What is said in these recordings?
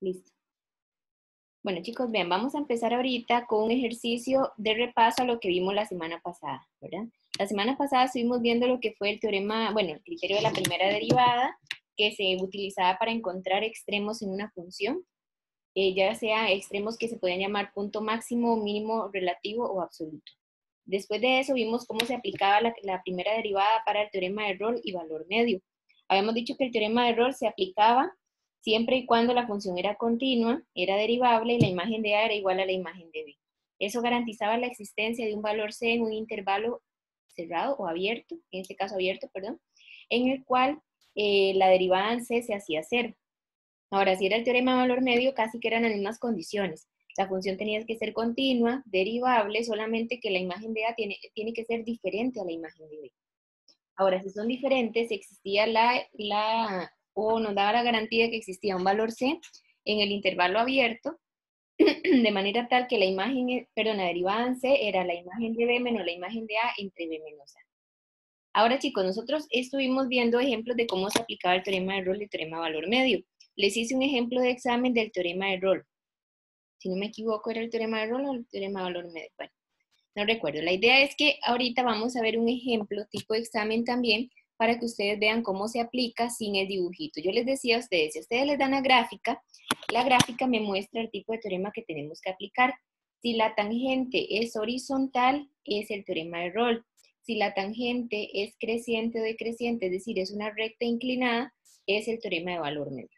Listo. Bueno, chicos, vean, vamos a empezar ahorita con un ejercicio de repaso a lo que vimos la semana pasada, ¿verdad? La semana pasada estuvimos viendo lo que fue el teorema, bueno, el criterio de la primera derivada, que se utilizaba para encontrar extremos en una función, ya sea extremos que se pueden llamar punto máximo, mínimo, relativo o absoluto. Después de eso vimos cómo se aplicaba la primera derivada para el teorema de Rolle y valor medio. Habíamos dicho que el teorema de Rolle se aplicaba siempre y cuando la función era continua, era derivable y la imagen de A era igual a la imagen de B. Eso garantizaba la existencia de un valor C en un intervalo cerrado o abierto, en este caso abierto, perdón, en el cual la derivada en C se hacía cero. Ahora, si era el teorema de valor medio, casi que eran las mismas condiciones. La función tenía que ser continua, derivable, solamente que la imagen de A tiene que ser diferente a la imagen de B. Ahora, si son diferentes, existía o nos daba la garantía de que existía un valor C en el intervalo abierto, de manera tal que la derivada en C era la imagen de B menos la imagen de A entre B menos A. Ahora, chicos, nosotros estuvimos viendo ejemplos de cómo se aplicaba el teorema de Rolle y el teorema de valor medio. Les hice un ejemplo de examen del teorema de Rolle. Si no me equivoco, ¿era el teorema de Rolle o el teorema de valor medio? Bueno, no recuerdo. La idea es que ahorita vamos a ver un ejemplo tipo de examen también para que ustedes vean cómo se aplica sin el dibujito. Yo les decía a ustedes, si a ustedes les dan la gráfica me muestra el tipo de teorema que tenemos que aplicar. Si la tangente es horizontal, es el teorema de Rolle. Si la tangente es creciente o decreciente, es decir, es una recta inclinada, es el teorema de valor medio.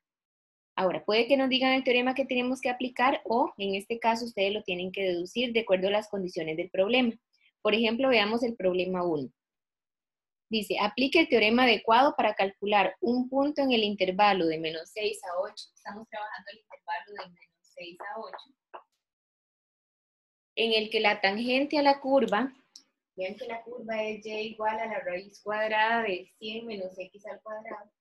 Ahora, puede que nos digan el teorema que tenemos que aplicar o, en este caso, ustedes lo tienen que deducir de acuerdo a las condiciones del problema. Por ejemplo, veamos el problema 1. Dice, aplique el teorema adecuado para calcular un punto en el intervalo de menos 6 a 8. Estamos trabajando el intervalo de menos 6 a 8. En el que la tangente a la curva, vean que la curva es y igual a la raíz cuadrada de 100 menos x al cuadrado.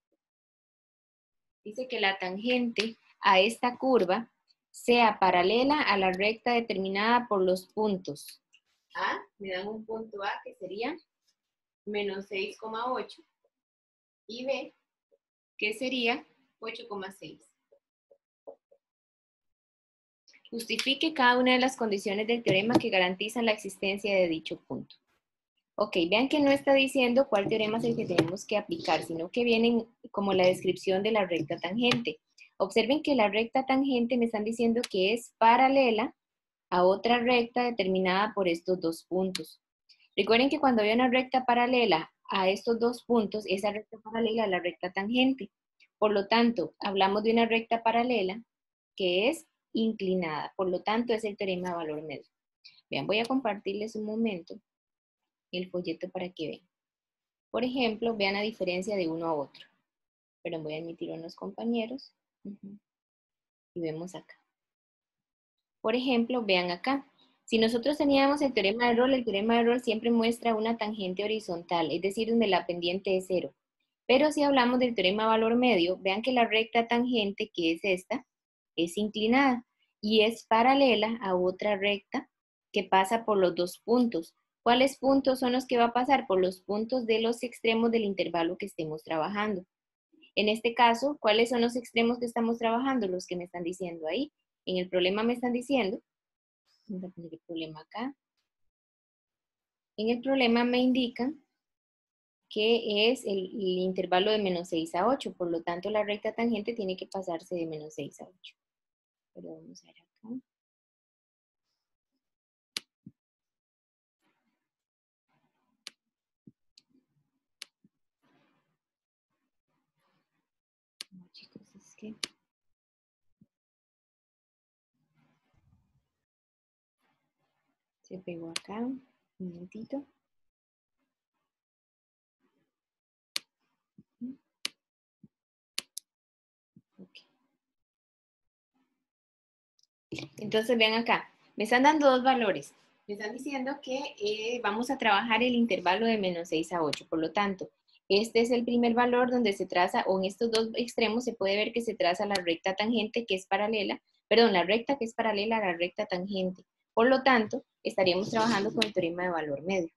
Dice que la tangente a esta curva sea paralela a la recta determinada por los puntos A, me dan un punto A que sería menos 6,8 y B, que sería 8,6. Justifique cada una de las condiciones del teorema que garantizan la existencia de dicho punto. Ok, vean que no está diciendo cuál teorema es el que tenemos que aplicar, sino que vienen como la descripción de la recta tangente. Observen que la recta tangente me están diciendo que es paralela a otra recta determinada por estos dos puntos. Recuerden que cuando hay una recta paralela a estos dos puntos, esa recta paralela a la recta tangente. Por lo tanto, hablamos de una recta paralela que es inclinada. Por lo tanto, es el teorema de valor medio. Vean, voy a compartirles un momento el folleto para que vean. Por ejemplo, vean la diferencia de uno a otro. Pero voy a admitir a unos compañeros. Y vemos acá. Por ejemplo, vean acá. Si nosotros teníamos el teorema de Rolle siempre muestra una tangente horizontal, es decir, donde la pendiente es cero. Pero si hablamos del teorema de valor medio, vean que la recta tangente, que es esta, es inclinada y es paralela a otra recta que pasa por los dos puntos. ¿Cuáles puntos son los que va a pasar? Por los puntos de los extremos del intervalo que estemos trabajando. En este caso, ¿cuáles son los extremos que estamos trabajando? Los que me están diciendo ahí. En el problema me están diciendo, vamos a poner el problema acá. En el problema me indican que es el intervalo de menos 6 a 8, por lo tanto la recta tangente tiene que pasarse de menos 6 a 8. Pero vamos a ver acá. No, chicos, es que se pegó acá, un momentito. Okay. Entonces vean acá, me están dando dos valores. Me están diciendo que vamos a trabajar el intervalo de menos 6 a 8. Por lo tanto, este es el primer valor donde se traza, o en estos dos extremos se puede ver que se traza la recta tangente que es paralela, perdón, la recta que es paralela a la recta tangente. Por lo tanto, estaríamos trabajando con el teorema de valor medio.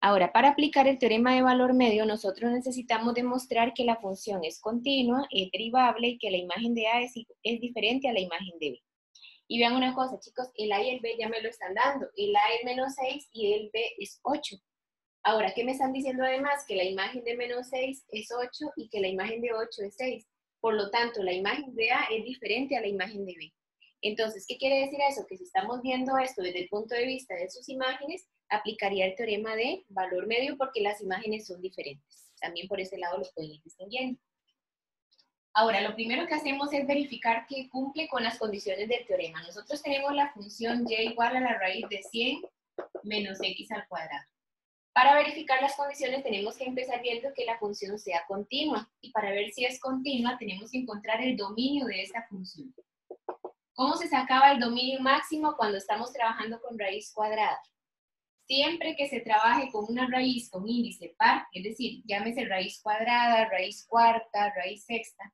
Ahora, para aplicar el teorema de valor medio, nosotros necesitamos demostrar que la función es continua, es derivable y que la imagen de A es diferente a la imagen de B. Y vean una cosa, chicos, el A y el B ya me lo están dando. El A es menos 6 y el B es 8. Ahora, ¿qué me están diciendo además? Que la imagen de menos 6 es 8 y que la imagen de 8 es 6. Por lo tanto, la imagen de A es diferente a la imagen de B. Entonces, ¿qué quiere decir eso? Que si estamos viendo esto desde el punto de vista de sus imágenes, aplicaría el teorema de valor medio porque las imágenes son diferentes. También por ese lado los pueden ir distinguiendo. Ahora, lo primero que hacemos es verificar que cumple con las condiciones del teorema. Nosotros tenemos la función y igual a la raíz de 100 menos x al cuadrado. Para verificar las condiciones tenemos que empezar viendo que la función sea continua. Y para ver si es continua tenemos que encontrar el dominio de esta función. ¿Cómo se sacaba el dominio máximo cuando estamos trabajando con raíz cuadrada? Siempre que se trabaje con una raíz con índice par, es decir, llámese raíz cuadrada, raíz cuarta, raíz sexta,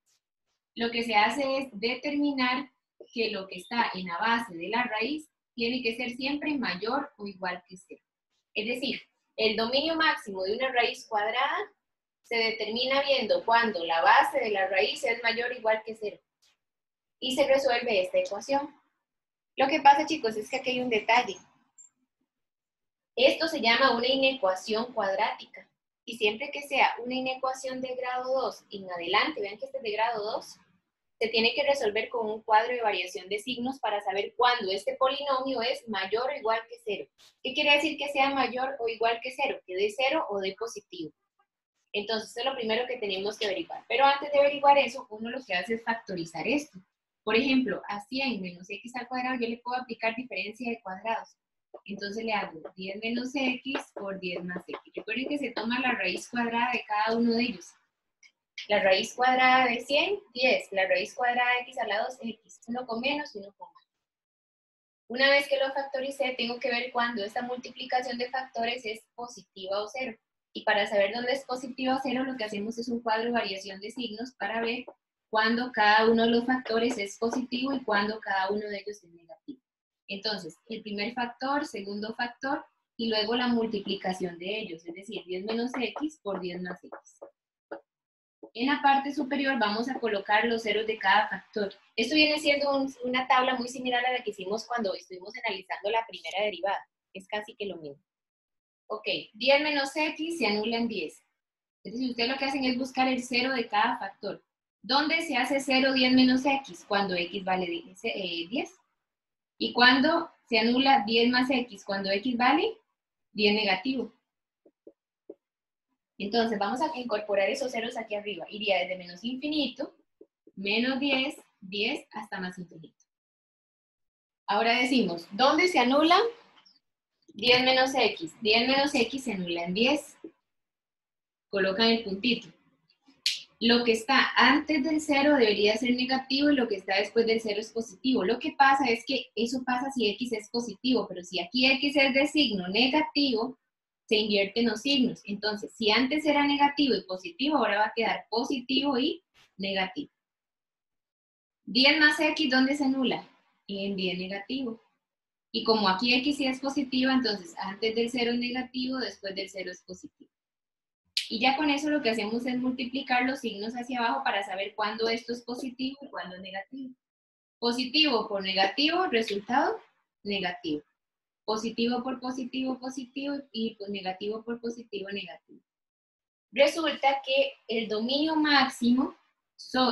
lo que se hace es determinar que lo que está en la base de la raíz tiene que ser siempre mayor o igual que 0. Es decir, el dominio máximo de una raíz cuadrada se determina viendo cuando la base de la raíz es mayor o igual que 0. Y se resuelve esta ecuación. Lo que pasa, chicos, es que aquí hay un detalle. Esto se llama una inecuación cuadrática. Y siempre que sea una inecuación de grado 2 en adelante, vean que este es de grado 2, se tiene que resolver con un cuadro de variación de signos para saber cuándo este polinomio es mayor o igual que 0. ¿Qué quiere decir que sea mayor o igual que 0? Que dé 0 o dé positivo. Entonces, eso es lo primero que tenemos que averiguar. Pero antes de averiguar eso, uno lo que hace es factorizar esto. Por ejemplo, a 100 menos x al cuadrado yo le puedo aplicar diferencia de cuadrados. Entonces le hago 10 menos x por 10 más x. Recuerden que se toma la raíz cuadrada de cada uno de ellos. La raíz cuadrada de 100, 10. La raíz cuadrada de x al lado es x. Uno con menos y uno con más. Una vez que lo factoricé, tengo que ver cuándo esta multiplicación de factores es positiva o 0. Y para saber dónde es positiva o 0, lo que hacemos es un cuadro de variación de signos para ver cuándo cada uno de los factores es positivo y cuándo cada uno de ellos es negativo. Entonces, el primer factor, segundo factor, y luego la multiplicación de ellos, es decir, 10 menos x por 10 más x. En la parte superior vamos a colocar los ceros de cada factor. Esto viene siendo una tabla muy similar a la que hicimos cuando estuvimos analizando la primera derivada. Es casi que lo mismo. Ok, 10 menos x se anula en 10. Entonces, ustedes lo que hacen es buscar el cero de cada factor. ¿Dónde se hace 0, 10 menos x? Cuando x vale 10. ¿Y cuándo se anula 10 más x? Cuando x vale 10 negativo. Entonces, vamos a incorporar esos ceros aquí arriba. Iría desde menos infinito, menos 10, 10 hasta más infinito. Ahora decimos, ¿dónde se anula 10 menos x? 10 menos x se anula en 10. Colocan el puntito. Lo que está antes del 0 debería ser negativo y lo que está después del 0 es positivo. Lo que pasa es que eso pasa si x es positivo, pero si aquí x es de signo negativo, se invierten los signos. Entonces, si antes era negativo y positivo, ahora va a quedar positivo y negativo. 10 más x, ¿dónde se anula? En 10 negativo. Y como aquí x sí es positiva, entonces antes del 0 es negativo, después del 0 es positivo. Y ya con eso lo que hacemos es multiplicar los signos hacia abajo para saber cuándo esto es positivo y cuándo es negativo. Positivo por negativo, resultado negativo. Positivo por positivo, positivo, y pues negativo por positivo, negativo. Resulta que el dominio máximo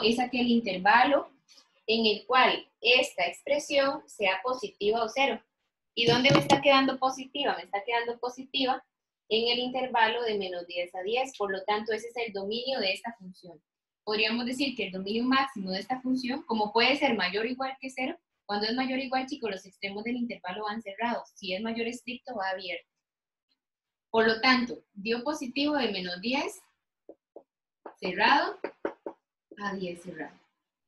es aquel intervalo en el cual esta expresión sea positiva o 0. ¿Y dónde me está quedando positiva? Me está quedando positiva en el intervalo de menos 10 a 10, por lo tanto ese es el dominio de esta función. Podríamos decir que el dominio máximo de esta función, como puede ser mayor o igual que 0, cuando es mayor o igual, chicos, los extremos del intervalo van cerrados. Si es mayor estricto, va abierto. Por lo tanto, dio positivo de menos 10, cerrado, a 10 cerrado.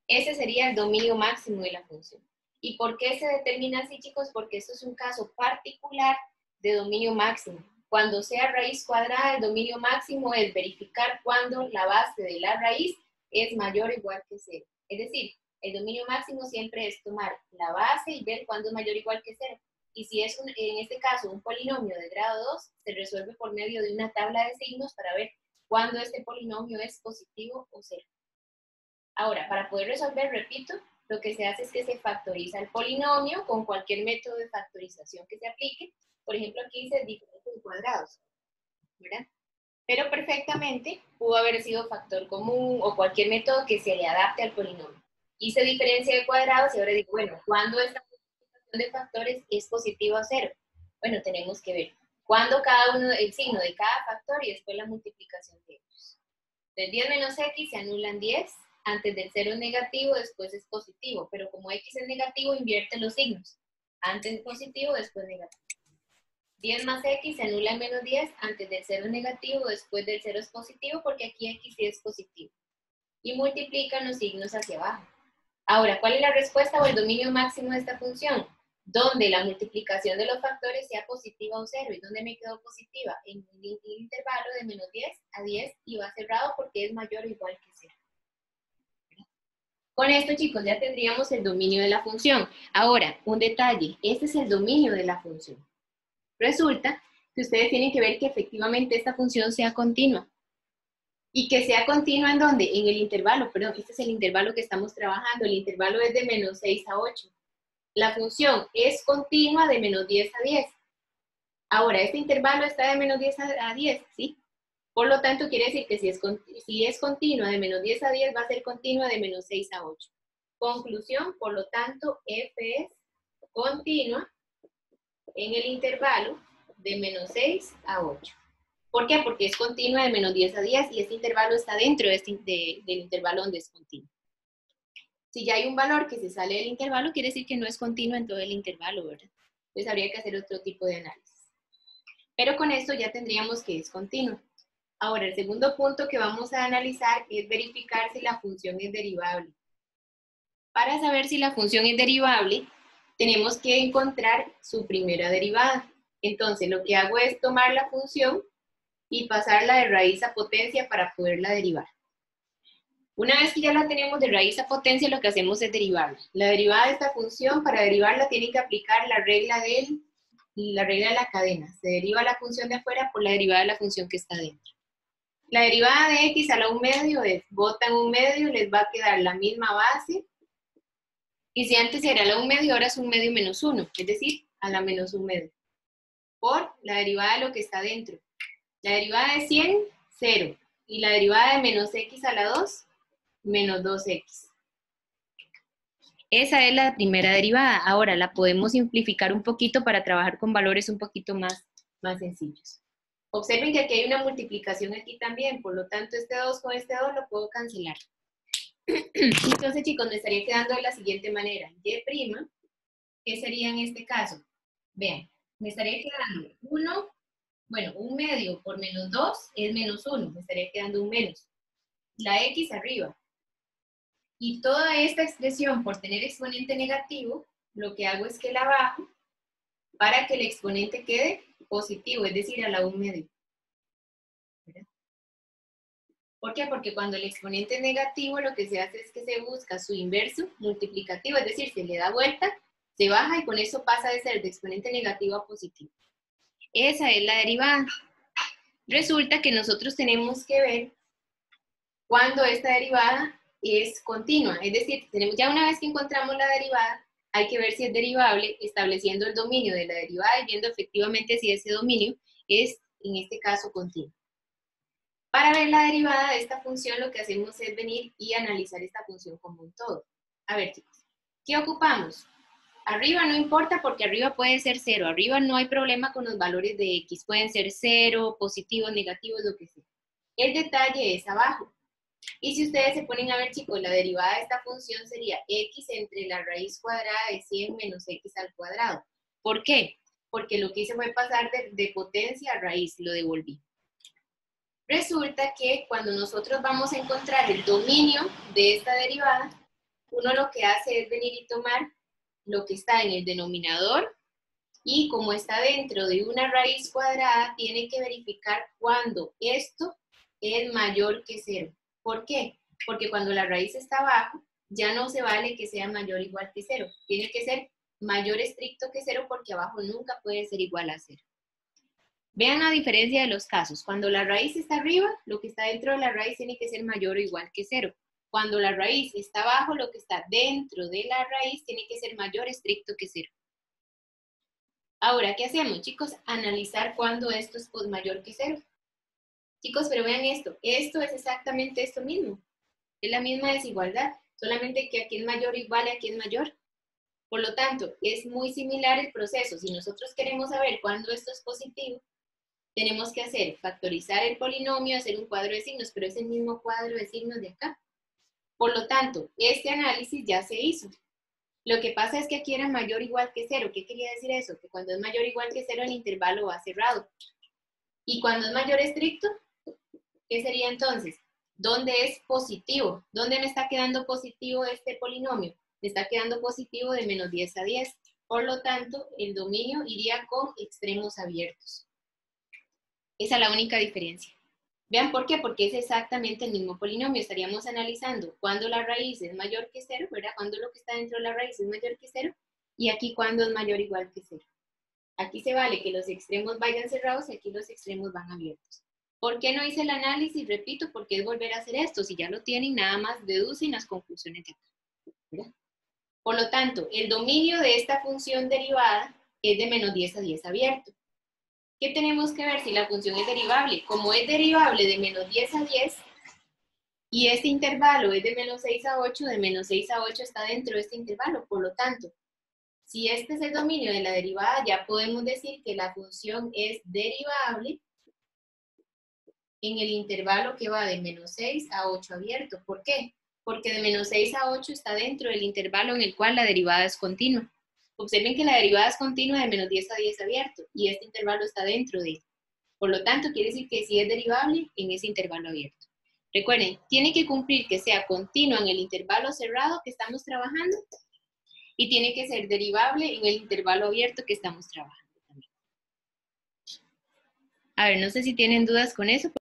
Ese sería el dominio máximo de la función. ¿Y por qué se determina así, chicos? Porque esto es un caso particular de dominio máximo. Cuando sea raíz cuadrada, el dominio máximo es verificar cuando la base de la raíz es mayor o igual que 0. Es decir, el dominio máximo siempre es tomar la base y ver cuándo es mayor o igual que 0. Y si es, en este caso, un polinomio de grado 2, se resuelve por medio de una tabla de signos para ver cuándo este polinomio es positivo o cero. Ahora, para poder resolver, repito, lo que se hace es que se factoriza el polinomio con cualquier método de factorización que se aplique. Por ejemplo, aquí dice diferencia de cuadrados, ¿verdad? Pero perfectamente pudo haber sido factor común o cualquier método que se le adapte al polinomio. Hice diferencia de cuadrados y ahora digo, bueno, ¿cuándo esta multiplicación de factores es positiva o cero? Bueno, tenemos que ver cuándo cada uno, el signo de cada factor y después la multiplicación de ellos. Del 10 menos x se anulan 10, antes del 0 es negativo, después es positivo, pero como x es negativo, invierte los signos. Antes es positivo, después negativo. 10 más x se anula en menos 10, antes del 0 es negativo, después del 0 es positivo, porque aquí x sí es positivo. Y multiplican los signos hacia abajo. Ahora, ¿cuál es la respuesta o el dominio máximo de esta función? Donde la multiplicación de los factores sea positiva o cero. ¿Y dónde me quedó positiva? En el intervalo de menos 10 a 10 y va cerrado porque es mayor o igual que 0. Con esto, chicos, ya tendríamos el dominio de la función. Ahora, un detalle, este es el dominio de la función. Resulta que ustedes tienen que ver que efectivamente esta función sea continua. ¿Y que sea continua en dónde? En el intervalo, perdón, este es el intervalo que estamos trabajando. El intervalo es de menos 6 a 8. La función es continua de menos 10 a 10. Ahora, este intervalo está de menos 10 a 10, ¿sí? Por lo tanto, quiere decir que si es continua de menos 10 a 10, va a ser continua de menos 6 a 8. Conclusión, por lo tanto, f es continua en el intervalo de menos 6 a 8. ¿Por qué? Porque es continua de menos 10 a 10 y este intervalo está dentro del intervalo donde es continua. Si ya hay un valor que se sale del intervalo, quiere decir que no es continua en todo el intervalo, ¿verdad? Entonces habría que hacer otro tipo de análisis. Pero con esto ya tendríamos que es continua. Ahora, el segundo punto que vamos a analizar es verificar si la función es derivable. Para saber si la función es derivable, tenemos que encontrar su primera derivada. Entonces, lo que hago es tomar la función y pasarla de raíz a potencia para poderla derivar. Una vez que ya la tenemos de raíz a potencia, lo que hacemos es derivarla. La derivada de esta función, para derivarla, tiene que aplicar la regla de la cadena. Se deriva la función de afuera por la derivada de la función que está dentro. La derivada de x a la 1/2 es, botan 1/2, les va a quedar la misma base. Y si antes era la 1/2, ahora es 1/2 menos 1, es decir, a la menos 1/2. Por la derivada de lo que está dentro. La derivada de 100, 0. Y la derivada de menos x a la 2, menos 2x. Esa es la primera derivada. Ahora la podemos simplificar un poquito para trabajar con valores un poquito más sencillos. Observen que aquí hay una multiplicación aquí también, por lo tanto este 2 con este 2 lo puedo cancelar. Entonces, chicos, me estaría quedando de la siguiente manera. Y', ¿qué sería en este caso? Vean, me estaría quedando 1, bueno, 1/2 por menos 2 es menos 1, me estaría quedando un menos. La x arriba. Y toda esta expresión por tener exponente negativo, lo que hago es que la bajo para que el exponente quede positivo, es decir, a la 1/2. ¿Por qué? Porque cuando el exponente es negativo, lo que se hace es que se busca su inverso multiplicativo, es decir, se le da vuelta, se baja y con eso pasa de ser de exponente negativo a positivo. Esa es la derivada. Resulta que nosotros tenemos que ver cuando esta derivada es continua, es decir, ya una vez que encontramos la derivada, hay que ver si es derivable, estableciendo el dominio de la derivada y viendo efectivamente si ese dominio es, en este caso, continuo. Para ver la derivada de esta función, lo que hacemos es venir y analizar esta función como un todo. A ver, chicos, ¿qué ocupamos? Arriba no importa porque arriba puede ser 0. Arriba no hay problema con los valores de x. Pueden ser 0, positivos, negativos, lo que sea. El detalle es abajo. Y si ustedes se ponen a ver, chicos, la derivada de esta función sería x entre la raíz cuadrada de 100 menos x al cuadrado. ¿Por qué? Porque lo que hice fue pasar de potencia a raíz, lo devolví. Resulta que cuando nosotros vamos a encontrar el dominio de esta derivada, uno lo que hace es venir y tomar lo que está en el denominador y como está dentro de una raíz cuadrada, tiene que verificar cuando esto es mayor que 0. ¿Por qué? Porque cuando la raíz está abajo, ya no se vale que sea mayor o igual que 0. Tiene que ser mayor estricto que 0 porque abajo nunca puede ser igual a 0. Vean la diferencia de los casos. Cuando la raíz está arriba, lo que está dentro de la raíz tiene que ser mayor o igual que 0. Cuando la raíz está abajo, lo que está dentro de la raíz tiene que ser mayor estricto que 0. Ahora, ¿qué hacemos, chicos? Analizar cuándo esto es mayor que 0. Chicos, pero vean esto. Esto es exactamente esto mismo. Es la misma desigualdad, solamente que aquí es mayor o igual y aquí es mayor. Por lo tanto, es muy similar el proceso. Si nosotros queremos saber cuándo esto es positivo, tenemos que hacer factorizar el polinomio, hacer un cuadro de signos, pero es el mismo cuadro de signos de acá. Por lo tanto, este análisis ya se hizo. Lo que pasa es que aquí era mayor o igual que 0. ¿Qué quería decir eso? Que cuando es mayor o igual que 0, el intervalo va cerrado. Y cuando es mayor estricto, ¿qué sería entonces? ¿Dónde es positivo? ¿Dónde me está quedando positivo este polinomio? Me está quedando positivo de menos 10 a 10. Por lo tanto, el dominio iría con extremos abiertos. Esa es la única diferencia. Vean por qué, porque es exactamente el mismo polinomio. Estaríamos analizando cuando la raíz es mayor que 0, ¿verdad? Cuando lo que está dentro de la raíz es mayor que 0, y aquí cuando es mayor o igual que 0. Aquí se vale que los extremos vayan cerrados y aquí los extremos van abiertos. ¿Por qué no hice el análisis? Repito, porque es volver a hacer esto. Si ya lo tienen, nada más deducen las conclusiones de acá, ¿verdad? Por lo tanto, el dominio de esta función derivada es de menos 10 a 10 abierto. ¿Qué tenemos que ver si la función es derivable? Como es derivable de menos 10 a 10, y este intervalo es de menos 6 a 8, de menos 6 a 8 está dentro de este intervalo. Por lo tanto, si este es el dominio de la derivada, ya podemos decir que la función es derivable en el intervalo que va de menos 6 a 8 abierto. ¿Por qué? Porque de menos 6 a 8 está dentro del intervalo en el cual la derivada es continua. Observen que la derivada es continua de menos 10 a 10 abierto y este intervalo está dentro de él. Por lo tanto, quiere decir que sí es derivable en ese intervalo abierto. Recuerden, tiene que cumplir que sea continua en el intervalo cerrado que estamos trabajando y tiene que ser derivable en el intervalo abierto que estamos trabajando también. A ver, no sé si tienen dudas con eso.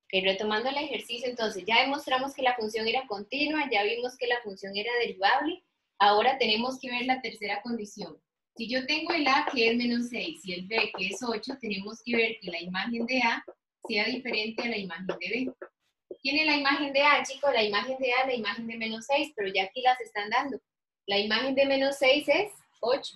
Okay, retomando el ejercicio, entonces ya demostramos que la función era continua, ya vimos que la función era derivable, ahora tenemos que ver la tercera condición. Si yo tengo el A que es menos 6 y el B que es 8, tenemos que ver que la imagen de A sea diferente a la imagen de B. ¿Tiene la imagen de A, chicos? La imagen de A es la imagen de menos 6, pero ya aquí las están dando. La imagen de menos 6 es 8.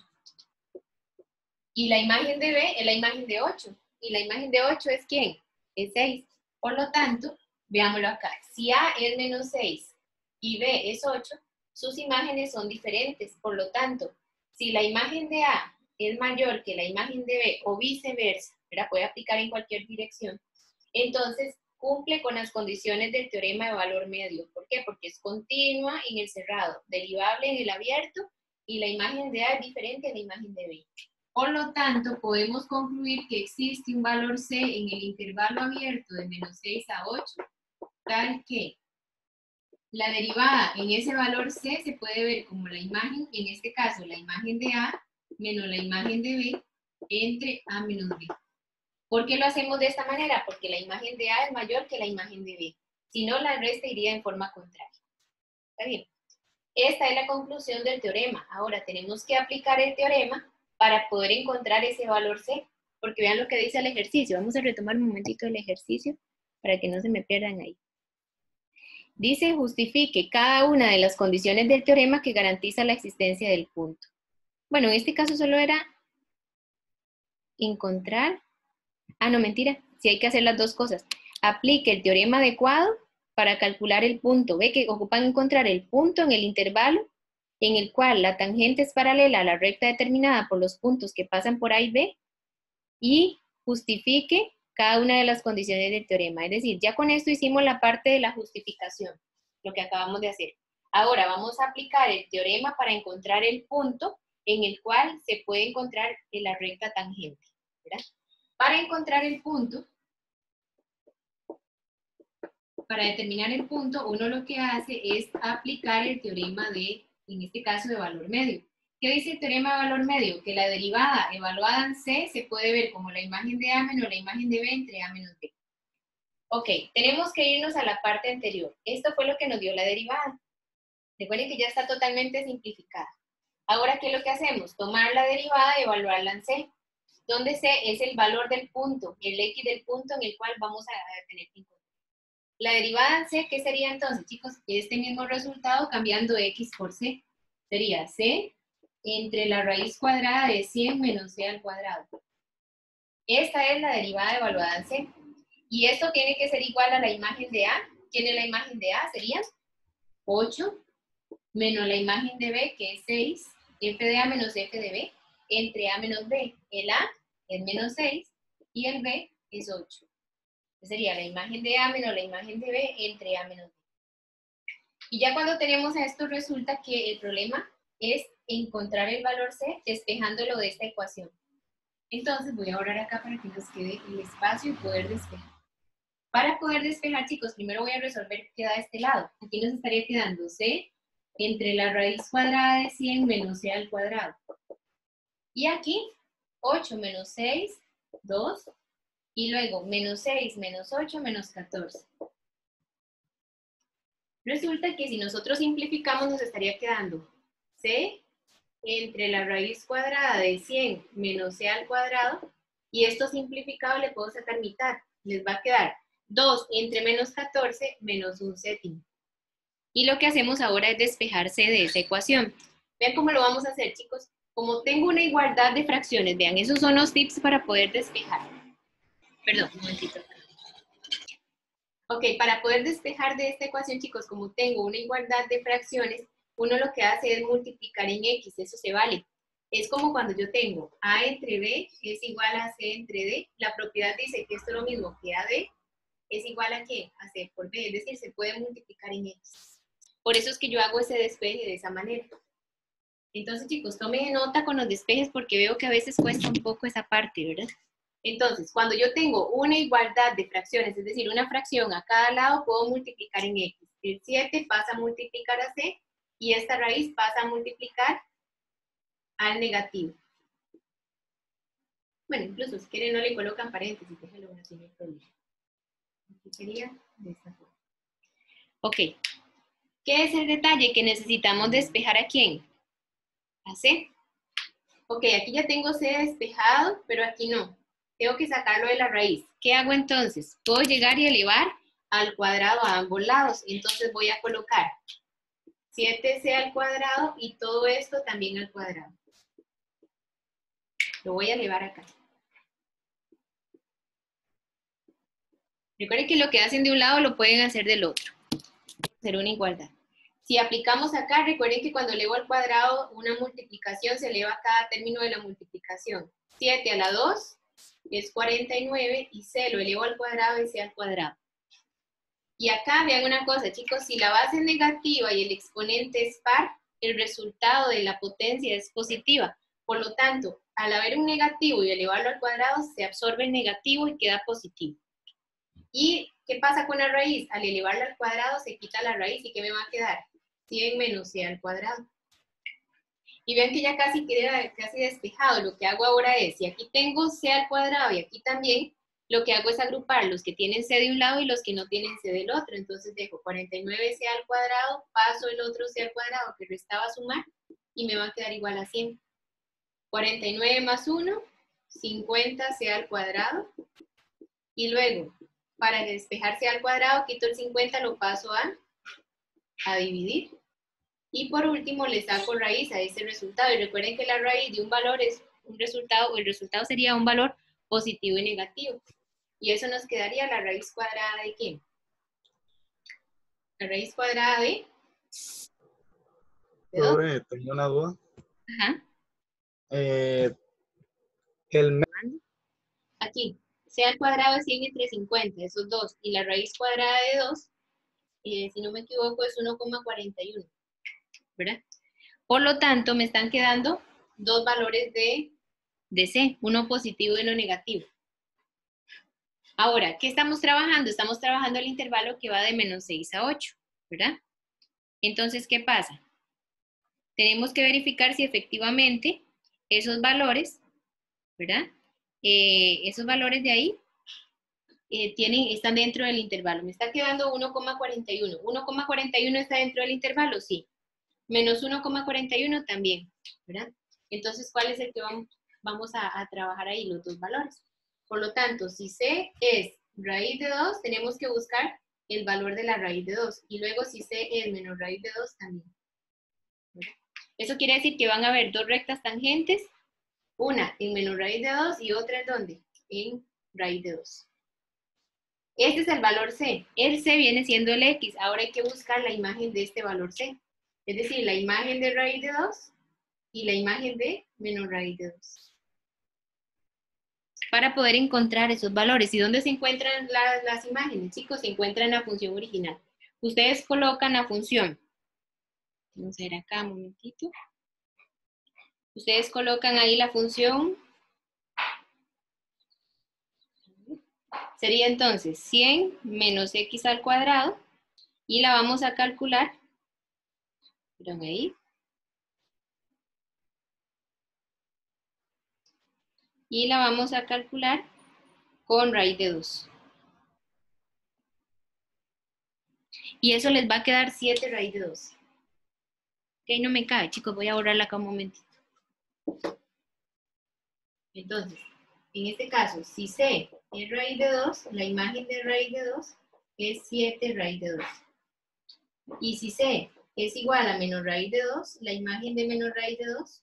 Y la imagen de B es la imagen de 8. ¿Y la imagen de 8 es quién? Es 6. Por lo tanto, veámoslo acá. Si A es menos 6 y B es 8, sus imágenes son diferentes. Por lo tanto, si la imagen de A es mayor que la imagen de B o viceversa, la puede aplicar en cualquier dirección, entonces cumple con las condiciones del teorema de valor medio. ¿Por qué? Porque es continua en el cerrado, derivable en el abierto y la imagen de A es diferente a la imagen de B. Por lo tanto, podemos concluir que existe un valor C en el intervalo abierto de menos 6 a 8, tal que la derivada en ese valor C se puede ver como la imagen, en este caso, la imagen de A menos la imagen de B entre A menos B. ¿Por qué lo hacemos de esta manera? Porque la imagen de A es mayor que la imagen de B. Si no, la resta iría en forma contraria. ¿Está bien? Esta es la conclusión del teorema. Ahora tenemos que aplicar el teorema para poder encontrar ese valor C, porque vean lo que dice el ejercicio. Vamos a retomar un momentito el ejercicio para que no se me pierdan ahí. Dice, justifique cada una de las condiciones del teorema que garantiza la existencia del punto. Bueno, en este caso solo era encontrar... Ah, no, mentira. Sí hay que hacer las dos cosas. Aplique el teorema adecuado para calcular el punto. Ve que ocupan encontrar el punto en el intervalo en el cual la tangente es paralela a la recta determinada por los puntos que pasan por A y B, y justifique cada una de las condiciones del teorema. Es decir, ya con esto hicimos la parte de la justificación, lo que acabamos de hacer. Ahora vamos a aplicar el teorema para encontrar el punto en el cual se puede encontrar la recta tangente, ¿verdad? Para encontrar el punto, para determinar el punto, uno lo que hace es aplicar el teorema de, en este caso, de valor medio. ¿Qué dice el teorema de valor medio? Que la derivada evaluada en C se puede ver como la imagen de A menos la imagen de B entre A menos B. Ok, tenemos que irnos a la parte anterior. Esto fue lo que nos dio la derivada. Recuerden que ya está totalmente simplificada. Ahora, ¿qué es lo que hacemos? Tomar la derivada y evaluarla en C, donde C es el valor del punto, el X del punto en el cual vamos a tener que encontrar. La derivada en C, ¿qué sería entonces, chicos? Este mismo resultado cambiando X por C. Sería C entre la raíz cuadrada de 100 menos C al cuadrado. Esta es la derivada evaluada en C. Y esto tiene que ser igual a la imagen de A. ¿Quién es la imagen de A? Sería 8 menos la imagen de B, que es 6, f de A menos f de B, entre A menos B. El A es menos 6 y el B es 8. Sería la imagen de A menos la imagen de B entre A menos B. Y ya cuando tenemos esto, resulta que el problema es encontrar el valor C despejándolo de esta ecuación. Entonces voy a borrar acá para que nos quede el espacio y poder despejar. Para poder despejar, chicos, primero voy a resolver qué da este lado. Aquí nos estaría quedando C entre la raíz cuadrada de 100 menos C al cuadrado. Y aquí, 8 menos 6, 2. Y luego, menos 6 menos 8 menos 14. Resulta que si nosotros simplificamos, nos estaría quedando C entre la raíz cuadrada de 100 menos C al cuadrado. Y esto simplificado le puedo sacar mitad. Les va a quedar 2 entre menos 14 menos 1 séptimo. Y lo que hacemos ahora es despejarse de esa ecuación. Vean cómo lo vamos a hacer, chicos. Como tengo una igualdad de fracciones, vean, esos son los tips para poder despejar. Perdón, un momentito. Ok, para poder despejar de esta ecuación, chicos, como tengo una igualdad de fracciones, uno lo que hace es multiplicar en X, eso se vale. Es como cuando yo tengo A entre B es igual a C entre D. La propiedad dice que esto es lo mismo que AD es igual a ¿qué? A C por B, es decir, se puede multiplicar en X. Por eso es que yo hago ese despeje de esa manera. Entonces, chicos, tomen nota con los despejes porque veo que a veces cuesta un poco esa parte, ¿verdad? Entonces, cuando yo tengo una igualdad de fracciones, es decir, una fracción a cada lado, puedo multiplicar en X. El 7 pasa a multiplicar a C y esta raíz pasa a multiplicar al negativo. Bueno, incluso si quieren no le colocan paréntesis, déjenlo así, no hay problema. Aquí sería de esta forma. Ok. ¿Qué es el detalle? Que necesitamos despejar a quién. A C. Ok, aquí ya tengo C despejado, pero aquí no. Tengo que sacarlo de la raíz. ¿Qué hago entonces? Puedo llegar y elevar al cuadrado a ambos lados. Entonces voy a colocar 7C al cuadrado y todo esto también al cuadrado. Lo voy a elevar acá. Recuerden que lo que hacen de un lado lo pueden hacer del otro. Hacer una igualdad. Si aplicamos acá, recuerden que cuando elevo al cuadrado una multiplicación, se eleva cada término de la multiplicación. 7 a la 2 es 49 y C lo elevo al cuadrado y C al cuadrado. Y acá vean una cosa, chicos, si la base es negativa y el exponente es par, el resultado de la potencia es positiva. Por lo tanto, al haber un negativo y elevarlo al cuadrado, se absorbe el negativo y queda positivo. ¿Y qué pasa con la raíz? Al elevarla al cuadrado se quita la raíz y ¿qué me va a quedar? 100 menos C al cuadrado. Y vean que ya casi queda casi despejado. Lo que hago ahora es, si aquí tengo C al cuadrado y aquí también, lo que hago es agrupar los que tienen C de un lado y los que no tienen C del otro. Entonces dejo 49C al cuadrado, paso el otro C al cuadrado que restaba sumar y me va a quedar igual a 100. 49 más 1, 50C al cuadrado. Y luego, para despejarse al cuadrado, quito el 50, lo paso a dividir. Y por último, le saco raíz a ese resultado. Y recuerden que la raíz de un valor es un resultado, o el resultado sería un valor positivo y negativo. Y eso nos quedaría la raíz cuadrada de ¿qué? La raíz cuadrada de... Tengo una duda. Ajá. Aquí, C al cuadrado es 100 entre 50, esos dos. Y la raíz cuadrada de 2, si no me equivoco, es 1,41. ¿Verdad? Por lo tanto, me están quedando dos valores de C, uno positivo y uno negativo. Ahora, ¿qué estamos trabajando? Estamos trabajando el intervalo que va de menos 6 a 8, ¿verdad? Entonces, ¿qué pasa? Tenemos que verificar si efectivamente esos valores, ¿verdad? Esos valores de ahí están dentro del intervalo. Me está quedando 1,41. ¿1,41 está dentro del intervalo? Sí. Menos 1,41 también, ¿verdad? Entonces, ¿cuál es el que vamos a trabajar ahí? Los dos valores. Por lo tanto, si C es raíz de 2, tenemos que buscar el valor de la raíz de 2. Y luego, si C es menos raíz de 2, también. ¿Verdad? Eso quiere decir que van a haber dos rectas tangentes, una en menos raíz de 2 y otra en ¿dónde? En raíz de 2. Este es el valor C. El C viene siendo el X. Ahora hay que buscar la imagen de este valor C. Es decir, la imagen de raíz de 2 y la imagen de menos raíz de 2. Para poder encontrar esos valores. ¿Y dónde se encuentran las imágenes, chicos? Se encuentran en la función original. Ustedes colocan la función. Vamos a ver acá un momentito. Ustedes colocan ahí la función. Sería entonces 100 menos x al cuadrado. Y la vamos a calcular. Miren ahí. Y la vamos a calcular con raíz de 2. Y eso les va a quedar 7 raíz de 2. Ok, no me cabe, chicos, voy a borrarla acá un momentito. Entonces, en este caso, si C es raíz de 2, la imagen de raíz de 2 es 7 raíz de 2. Y si C es igual a menos raíz de 2, la imagen de menos raíz de 2,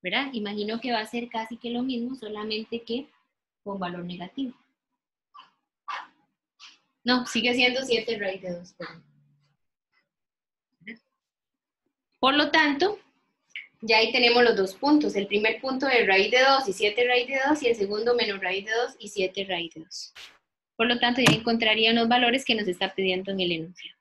¿verdad? Imagino que va a ser casi que lo mismo, solamente que con valor negativo. No, sigue siendo 7 raíz de 2. Por lo tanto, ya ahí tenemos los dos puntos. El primer punto es raíz de 2 y 7 raíz de 2, y el segundo menos raíz de 2 y 7 raíz de 2. Por lo tanto, ya encontrarían los valores que nos está pidiendo en el enunciado.